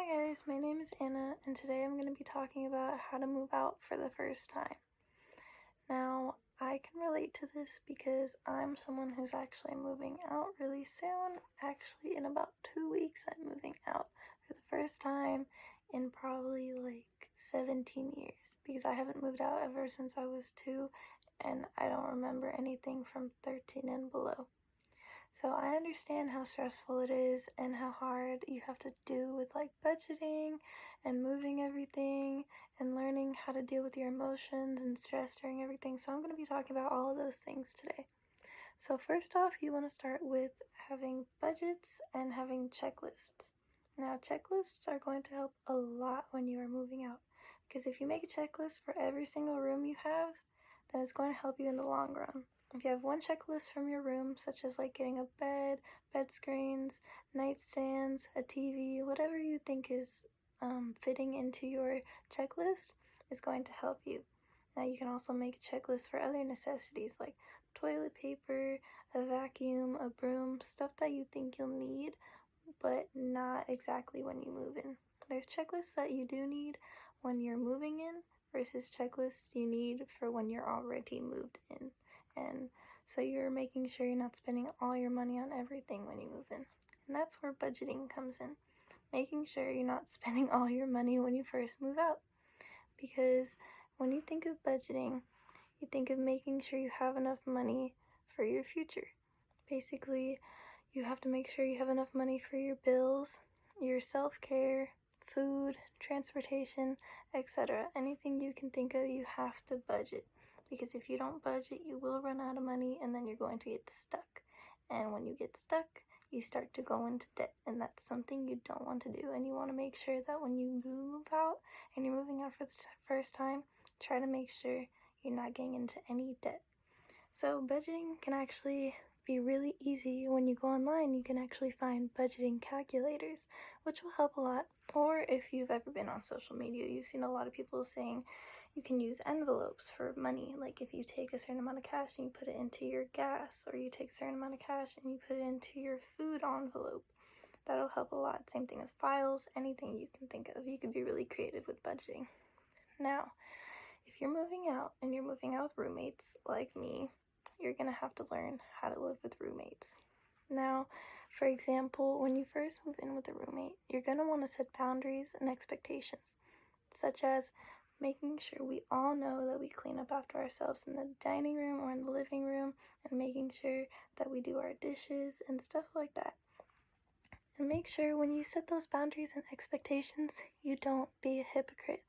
Hi guys, my name is Anna, and today I'm going to be talking about how to move out for the first time. Now, I can relate to this because I'm someone who's actually moving out really soon. Actually, in about 2 weeks, I'm moving out for the first time in probably like 17 years because I haven't moved out ever since I was 2, and I don't remember anything from 13 and below. So I understand how stressful it is and how hard you have to do with like budgeting and moving everything and learning how to deal with your emotions and stress during everything. So I'm going to be talking about all of those things today. So first off, you want to start with having budgets and having checklists. Now, checklists are going to help a lot when you are moving out because if you make a checklist for every single room you have, then it's going to help you in the long run. If you have one checklist from your room, such as like getting a bed, bed screens, nightstands, a TV, whatever you think is fitting into your checklist is going to help you. Now you can also make a checklist for other necessities like toilet paper, a vacuum, a broom, stuff that you think you'll need, but not exactly when you move in. There's checklists that you do need when you're moving in versus checklists you need for when you're already moved in. And so you're making sure you're not spending all your money on everything when you move in. And that's where budgeting comes in. Making sure you're not spending all your money when you first move out. Because when you think of budgeting, you think of making sure you have enough money for your future. Basically, you have to make sure you have enough money for your bills, your self-care, food, transportation, etc. Anything you can think of, you have to budget. Because if you don't budget, you will run out of money and then you're going to get stuck. And when you get stuck, you start to go into debt. And that's something you don't want to do. And you want to make sure that when you move out and you're moving out for the first time, try to make sure you're not getting into any debt. So budgeting can actually be really easy. When you go online, you can actually find budgeting calculators, which will help a lot. Or if you've ever been on social media, you've seen a lot of people saying you can use envelopes for money. Like if you take a certain amount of cash and you put it into your gas, or you take a certain amount of cash and you put it into your food envelope. That'll help a lot. Same thing as files, anything you can think of. You can be really creative with budgeting. Now, if you're moving out and you're moving out with roommates like me, you're going to have to learn how to live with roommates. Now, for example, when you first move in with a roommate, you're going to want to set boundaries and expectations, such as making sure we all know that we clean up after ourselves in the dining room or in the living room, and making sure that we do our dishes and stuff like that. And make sure when you set those boundaries and expectations, you don't be a hypocrite.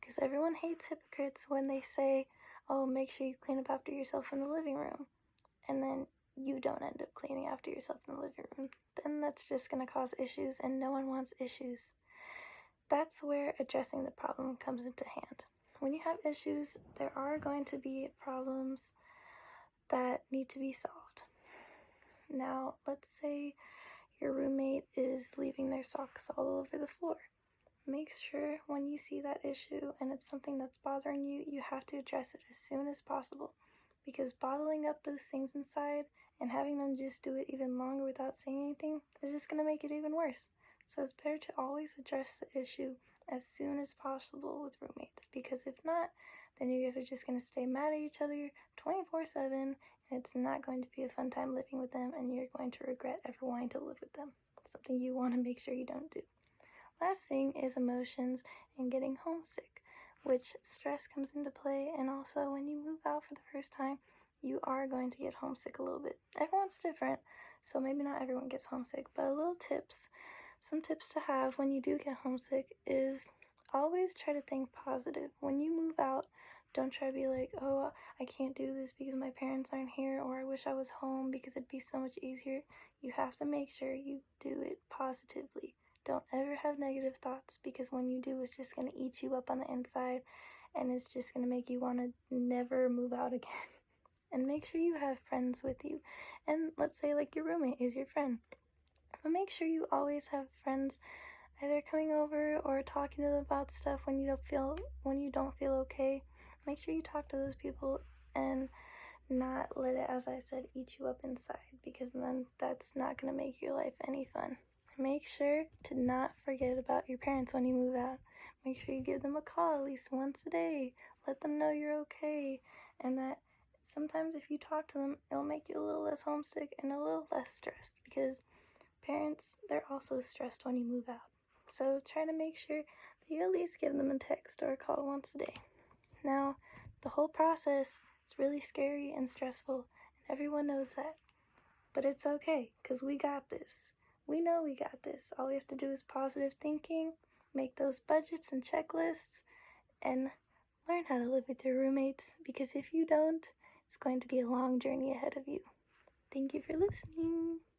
Because everyone hates hypocrites when they say, oh, make sure you clean up after yourself in the living room. And then you don't end up cleaning after yourself in the living room. Then that's just going to cause issues, and no one wants issues. That's where addressing the problem comes into hand. When you have issues, there are going to be problems that need to be solved. Now, let's say your roommate is leaving their socks all over the floor. Make sure when you see that issue and it's something that's bothering you, you have to address it as soon as possible. Because bottling up those things inside and having them just do it even longer without saying anything is just going to make it even worse. So it's better to always address the issue as soon as possible with roommates. Because if not, then you guys are just going to stay mad at each other 24/7, and it's not going to be a fun time living with them, and you're going to regret ever wanting to live with them. It's something you want to make sure you don't do. Last thing is emotions and getting homesick, which stress comes into play, and also when you move out for the first time, you are going to get homesick a little bit. Everyone's different, so maybe not everyone gets homesick, but some tips to have when you do get homesick is always try to think positive. When you move out, don't try to be like, oh, I can't do this because my parents aren't here, or I wish I was home because it'd be so much easier. You have to make sure you do it positively. Don't ever have negative thoughts, because when you do, it's just going to eat you up on the inside, and it's just going to make you want to never move out again. And make sure you have friends with you. And let's say like your roommate is your friend. But make sure you always have friends either coming over or talking to them about stuff when you don't feel okay. Make sure you talk to those people and not let it, as I said, eat you up inside, because then that's not going to make your life any fun. make sure to not forget about your parents when you move out. Make sure you give them a call at least once a day. Let them know you're okay, and that sometimes if you talk to them, it'll make you a little less homesick and a little less stressed, because parents, they're also stressed when you move out. So try to make sure that you at least give them a text or a call once a day. Now, the whole process is really scary and stressful, and everyone knows that. But it's okay, because we got this. We know we got this. All we have to do is positive thinking, make those budgets and checklists, and learn how to live with your roommates, because if you don't, it's going to be a long journey ahead of you. Thank you for listening.